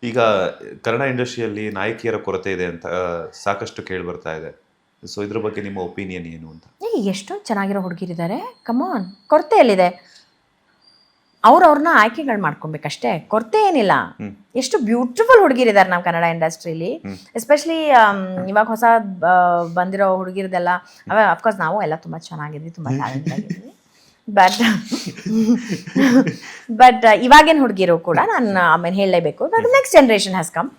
ಈಗ ಕನ್ನಡ ಇಂಡಸ್ಟ್ರಿಯಲ್ಲಿ ನಾಯಕಿಯರ ಕೊರತೆ ಇದೆ ಅಂತ ಸಾಕಷ್ಟು ಕೇಳಿ ಬರ್ತಾ ಇದೆ. ಸೊ ಇದ್ರ ಬಗ್ಗೆ ನಿಮ್ಮ ಒಪಿನಿಯನ್ ಏನು ಅಂತ? ಎಷ್ಟೊಂದು ಚೆನ್ನಾಗಿರೋ ಹುಡುಗಿರಿದ್ದಾರೆ. ಕಮಾನ್, ಕೊರತೆ ಎಲ್ಲಿದೆ? ಅವ್ರನ್ನ ಆಯ್ಕೆಗಳು ಮಾಡ್ಕೊಬೇಕಷ್ಟೇ, ಕೊರತೆ ಏನಿಲ್ಲ. ಎಷ್ಟು ಬ್ಯೂಟಿಫುಲ್ ಹುಡುಗಿರಿದ್ದಾರೆ ನಮ್ಮ ಕನ್ನಡ ಇಂಡಸ್ಟ್ರಿಲಿ. ಎಸ್ಪೆಷಲಿ ಇವಾಗ ಹೊಸ ಬಂದಿರೋ ಹುಡುಗಿರದೆಲ್ಲ ಅಫ್ಕೋರ್ಸ್ ನಾವು ಎಲ್ಲ ತುಂಬ ಚೆನ್ನಾಗಿದ್ವಿ, ತುಂಬ ಟ್ಯಾಲೆಂಟ್ ಆಗಿದ್ವಿ. ಬಟ್ ಇವಾಗಿನ ಹುಡುಗಿರು ಕೂಡ ನಾನು ಆಮೇಲೆ ಹೇಳಲೇಬೇಕು, ನೆಕ್ಸ್ಟ್ ಜನರೇಷನ್ ಹ್ಯಾಸ್ ಕಮ್.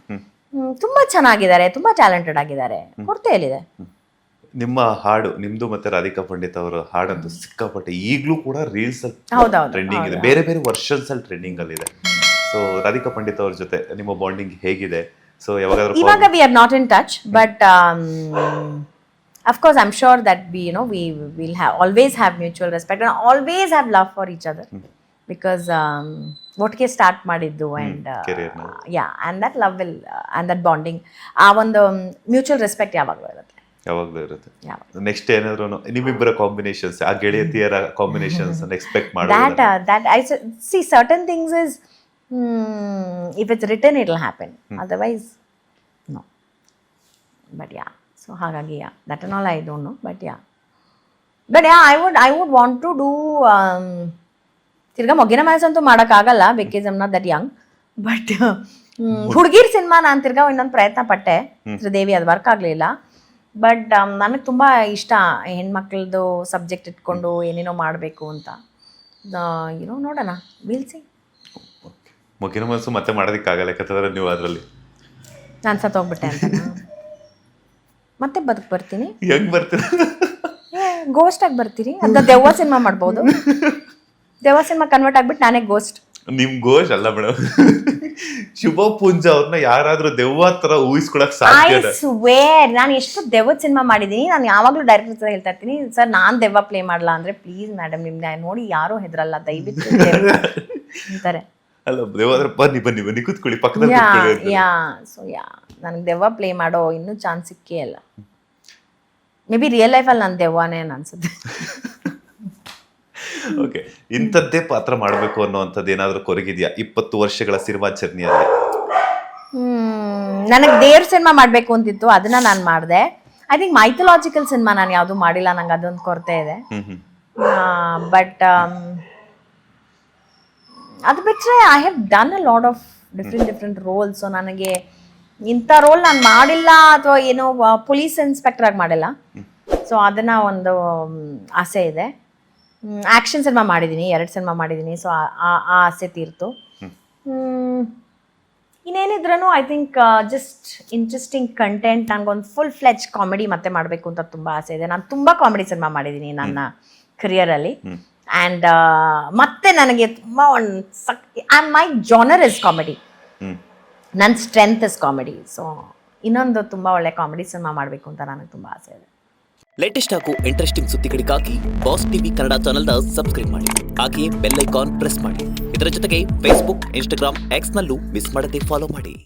ತುಂಬ ಚೆನ್ನಾಗಿದ್ದಾರೆ, ತುಂಬ ಟ್ಯಾಲೆಂಟೆಡ್ ಆಗಿದ್ದಾರೆ. ಕೊರತೆ ಎಲ್ಲಿದೆ? ನಿಮ್ಮ ಹಾಡು, ನಿಮ್ದು ಮತ್ತೆ ರಾಧಿಕಾ ಪಂಡಿತ್ ಅವರ ಹಾಡಂತೂ ಸಿಕ್ಕಾಪಟ್ಟೆ ಈಗಲೂ ಕೂಡ ರೀಲ್ಸ್ ಟ್ರೆಂಡಿಂಗ್ ಇದೆ, ಬೇರೆ ಬೇರೆ ವರ್ಷನ್ಸ್ ಅಲ್ಲಿ ಟ್ರೆಂಡಿಂಗ್ ಅಲ್ಲಿ ಇದೆ. ಸೊ ರಾಧಿಕಾ ಪಂಡಿತ್ ಅವ್ರ ಜೊತೆ ನಿಮ್ಮ ಬಾಂಡಿಂಗ್ ಹೇಗಿದೆ? ಸೊ ಇವಾಗ we are not in touch, but of course I'm sure that we will always have mutual respect and always have love for each other, because ಒಟ್ಟಿಗೆ ಸ್ಟಾರ್ಟ್ ಮಾಡಿದ್ದು and and that love will and that bonding, ಆ ಒಂದು mutual respect ಯಾವಾಗಲೂ ಇರುತ್ತೆ. Next ಏನಾದ್ರು ನಿಮ್ಮಿಬ್ಬರ combinations, ಆ ಗೆಳೆಯತಿಯರ combinations expect ಮಾಡೋದು? that I see certain things is if it's written it will happen, otherwise no. But so ಹಾಗಾಗಿ that and all I don't know, but I would want to do ತಿರ್ಗಾ ಮೊಗ್ಗಿನ ಮನಸ್ಸು ಅಂತೂ ಮಾಡೋಕ್ಕಾಗಲ್ಲ, because I'm not that young. But ಹುಡುಗಿರ್ cinema ನಾನು ತಿರ್ಗಾ ಇನ್ನೊಂದು ಪ್ರಯತ್ನ ಪಟ್ಟೆ, ಶ್ರೀದೇವಿ, ಅದು ವರ್ಕ್ ಆಗಲಿಲ್ಲ. ಬಟ್ ನನಗೆ ತುಂಬ ಇಷ್ಟ ಹೆಣ್ಮಕ್ಳದ್ದು ಸಬ್ಜೆಕ್ಟ್ ಇಟ್ಕೊಂಡು ಏನೇನೋ ಮಾಡಬೇಕು ಅಂತ. ನೋಡೋಣ, ವಿಲ್ ಸಿ. ಮೊಗ್ಗಿನ ಮನಸ್ಸು ಮತ್ತೆ ಮಾಡೋದಕ್ಕಾಗಲ್ಲ, ಯಾಕಂತಂದ್ರೆ ನೀವು ಅದರಲ್ಲಿ ನಾನು ಸತ್ತೋಗ್ಬಿಟ್ಟೆ ಅಂತ ಮತ್ತೆ ಬದುಕು ಬರ್ತೀನಿ. ಹೆಂಗ್ ಬರ್ತೀರ? ಗೋಸ್ಟ್ ಆಗಿ ಬರ್ತೀರಿ. ಅಂತ ದೆವ್ವ ಸಿನಿಮಾ ಮಾಡ್ಬೋದು. ದೆವ್ವ ಸಿನಿಮಾ ಕನ್ವರ್ಟ್ ಆಗ್ಬಿಟ್ಟು ನಾನೇ ಗೋಸ್ಟ್. ನಿಮ್ ಗೋಸ್ಟ್ ಅಲ್ಲ ಮೇಡಮ್, ಶುಭ ಪುಂಜ ಅವ್ರನ್ನ ಯಾರಾದ್ರೂ ದೆವ್ವ ತರ ಊಹಿಸ್ಕೊಳಕ್ ಸಾಧ್ಯ? ಐ ಸ್ವೇರ್, ನಾನು ಎಷ್ಟು ದೆವ್ವದ ಸಿನಿಮಾ ಮಾಡಿದೀನಿ. ನಾನು ಯಾವಾಗ್ಲೂ ಡೈರೆಕ್ಟರ್ ಹತ್ರ ಹೇಳ್ತಾ ಇರ್ತೀನಿ, ಸರ್ ನಾನ್ ದೆವ್ವ ಪ್ಲೇ ಮಾಡಲ್ಲ ಅಂದ್ರೆ ಪ್ಲೀಸ್ ಮೇಡಮ್ ನಿಮ್ನ ನೋಡಿ ಯಾರು ಹೆದರಲ್ಲ, ದಯವಿಟ್ಟು ಅಂತಾರೆ. ಅಲ್ಲ ದೇವಾದ್ರೆ ಬನ್ನಿ ಕೂತ್ಕೊಳ್ಳಿ ಪಕ್ಕದಲ್ಲಿ. ಸೊ ನನಗೆ ದೆವ್ವ ಪ್ಲೇ ಮಾಡೋ ಇನ್ನೂ ಚಾನ್ಸ್ ಸಿಕ್ಕೇ ಇಲ್ಲ. ಮೇ ಬಿ ರಿಯಲ್ ಲೈಫಲ್ಲಿ ನಾನು ದೆವ್ವನೇ ಅನ್ಸುತ್ತೆ. ಓಕೆ, ಇಂಥದ್ದೇ ಪಾತ್ರ ಮಾಡಬೇಕು ಅನ್ನೋವಂಥದ್ದು ಏನಾದರೂ ಕೊರಗಿದ್ಯಾ 20 ವರ್ಷಗಳ ಸಿನಿಮಾ ಜರ್ನಿಯಲ್ಲಿ? ನನಗೆ ದೇವ್ರ ಸಿನಿಮಾ ಮಾಡಬೇಕು ಅಂತಿತ್ತು, ಅದನ್ನ ನಾನು ಮಾಡಿದೆ. ಐ ಥಿಂಕ್ ಮೈಥಲಾಜಿಕಲ್ ಸಿನಿಮಾ ನಾನು ಯಾವುದು ಮಾಡಿಲ್ಲ, ನಂಗೆ ಅದೊಂದು ಕೊರತೆ ಇದೆ. ಬಟ್ ಅದು ಬಿಟ್ಟರೆ I have done a lot of different rolls. So ನನಗೆ ಇಂಥ ರೋಲ್ ನಾನು ಮಾಡಿಲ್ಲ, ಅಥವಾ ಏನೋ ಪೊಲೀಸ್ ಇನ್ಸ್ಪೆಕ್ಟರ್ ಆಗಿ ಮಾಡಿಲ್ಲ. ಸೊ ಅದನ್ನು ಒಂದು ಆಸೆ ಇದೆ. ಆ್ಯಕ್ಷನ್ ಸಿನಿಮಾ ಮಾಡಿದ್ದೀನಿ, 2 ಸಿನಿಮಾ ಮಾಡಿದ್ದೀನಿ. ಸೊ ಆ ಆಸೆ ತೀರ್ತು. ಇನ್ನೇನಿದ್ರೂ I think just interesting content. ನನಗೊಂದು ಫುಲ್ ಫ್ಲೆಜ್ ಕಾಮಿಡಿ ಮತ್ತೆ ಮಾಡಬೇಕು ಅಂತ ತುಂಬ ಆಸೆ ಇದೆ. ನಾನು ತುಂಬ ಕಾಮಿಡಿ ಸಿನಿಮಾ ಮಾಡಿದ್ದೀನಿ ನನ್ನ ಕರಿಯರಲ್ಲಿ. ಆ್ಯಂಡ್ ಮತ್ತೆ ನನಗೆ ತುಂಬ ಮೈ ಜಾನರ್ ಇಸ್ ಕಾಮಿಡಿ, ನನ್ನ ಸ್ಟ್ರೆಂತ್ ಇಸ್ ಕಾಮಿಡಿ. ಸೊ ಇನ್ನೊಂದು ತುಂಬ ಒಳ್ಳೆ ಕಾಮಿಡಿ ಸಿನಿಮಾ ಮಾಡಬೇಕು ಅಂತ ನನಗೆ ತುಂಬ ಆಸೆ ಇದೆ. ಲೇಟೆಸ್ಟ್ ಹಾಗೂ ಇಂಟ್ರೆಸ್ಟಿಂಗ್ ಸುದ್ದಿಗಳಿಗಾಗಿ ಬಾಸ್ ಟಿವಿ ಕನ್ನಡ ಚಾನೆಲ್ನ ಸಬ್ಸ್ಕ್ರೈಬ್ ಮಾಡಿ, ಹಾಗೆಯೇ ಬೆಲ್ ಐಕಾನ್ ಪ್ರೆಸ್ ಮಾಡಿ. ಇದರ ಜೊತೆಗೆ ಫೇಸ್ಬುಕ್, ಇನ್ಸ್ಟಾಗ್ರಾಮ್, ಎಕ್ಸ್ನಲ್ಲೂ ಮಿಸ್ ಮಾಡದೆ ಫಾಲೋ ಮಾಡಿ.